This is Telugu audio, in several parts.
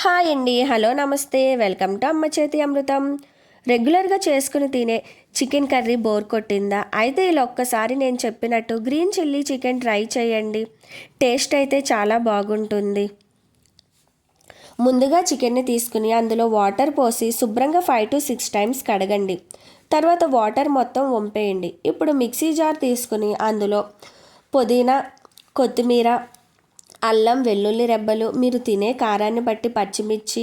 హాయ్ అండి, హలో, నమస్తే, వెల్కమ్ టు అమ్మ చేతి అమృతం. రెగ్యులర్గా చేసుకుని తినే చికెన్ కర్రీ బోర్ కొట్టిందా? అయితే ఇలా ఒక్కసారి నేను చెప్పినట్టు గ్రీన్ చిల్లీ చికెన్ ట్రై చేయండి. టేస్ట్ అయితే చాలా బాగుంటుంది. ముందుగా చికెన్ని తీసుకుని అందులో వాటర్ పోసి శుభ్రంగా 5 to 6 టైమ్స్ కడగండి. తర్వాత వాటర్ మొత్తం వంపేయండి. ఇప్పుడు మిక్సీ జార్ తీసుకుని అందులో పుదీనా, కొత్తిమీర, అల్లం వెల్లుల్లి రెబ్బలు, మీరు తినే కారాన్ని బట్టి పచ్చిమిర్చి,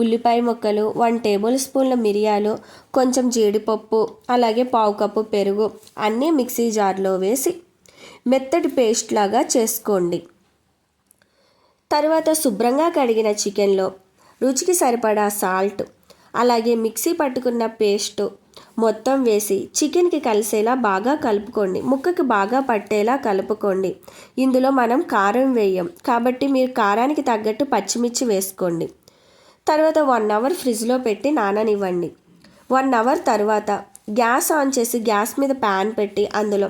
ఉల్లిపాయ ముక్కలు, 1 టేబుల్ స్పూన్ల మిరియాలు, కొంచెం జీడిపప్పు, అలాగే పావు కప్పు పెరుగు అన్నీ మిక్సీ జార్లో వేసి మెత్తటి పేస్ట్ లాగా చేసుకోండి. తర్వాత శుభ్రంగా కడిగిన చికెన్లో రుచికి సరిపడా సాల్ట్, అలాగే మిక్సీ పట్టుకున్న పేస్టు మొత్తం వేసి చికెన్కి కలిసేలా బాగా కలుపుకోండి. ముక్కకి బాగా పట్టేలా కలుపుకోండి. ఇందులో మనం కారం వేయం కాబట్టి మీరు కారానికి తగ్గట్టు పచ్చిమిర్చి వేసుకోండి. తర్వాత 1 అవర్ ఫ్రిడ్జ్లో పెట్టి నాననివ్వండి. 1 అవర్ తర్వాత గ్యాస్ ఆన్ చేసి గ్యాస్ మీద ప్యాన్ పెట్టి అందులో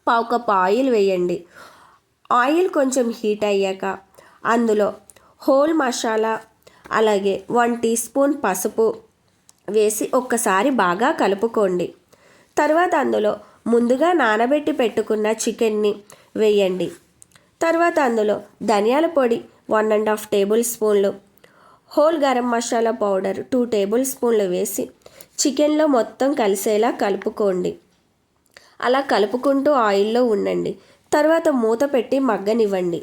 పావు కప్ ఆయిల్ వేయండి. ఆయిల్ కొంచెం హీట్ అయ్యాక అందులో హోల్ మసాలా, అలాగే 1 టీ స్పూన్ పసుపు వేసి ఒక్కసారి బాగా కలుపుకోండి. తర్వాత అందులో ముందుగా నానబెట్టి పెట్టుకున్న చికెన్ని వేయండి. తర్వాత అందులో ధనియాల పొడి 1.5 టేబుల్ స్పూన్లు, whole garam masala powder 2 table స్పూన్లు వేసి చికెన్లో మొత్తం కలిసేలా కలుపుకోండి. అలా కలుపుకుంటూ ఆయిల్లో ఉండండి. తర్వాత మూత పెట్టి మగ్గనివ్వండి.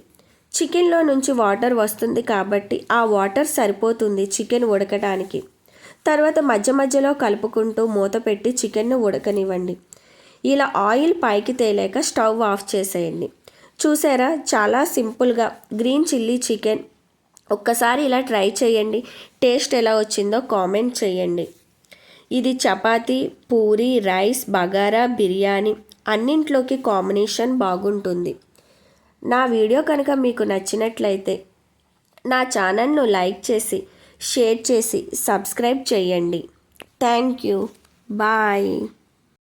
చికెన్లో నుంచి వాటర్ వస్తుంది కాబట్టి ఆ వాటర్ సరిపోతుంది చికెన్ ఉడకడానికి. తర్వాత మధ్య మధ్యలో కలుపుకుంటూ మూత పెట్టి చికెన్ను ఉడకనివ్వండి. ఇలా ఆయిల్ పైకి తేలాక స్టవ్ ఆఫ్ చేసేయండి. చూసారా, చాలా సింపుల్గా గ్రీన్ చిల్లీ చికెన్. ఒక్కసారి ఇలా ట్రై చేయండి. టేస్ట్ ఎలా వచ్చిందో కామెంట్ చేయండి. ఇది చపాతీ, పూరి, రైస్, బగారా, బిర్యానీ అన్నింట్లోకి కాంబినేషన్ బాగుంటుంది. నా వీడియో కనుక మీకు నచ్చినట్లయితే నా ఛానల్ను లైక్ చేసి, షేర్ చేసి, సబ్స్క్రైబ్ చేయండి. Thank you. బాయ్.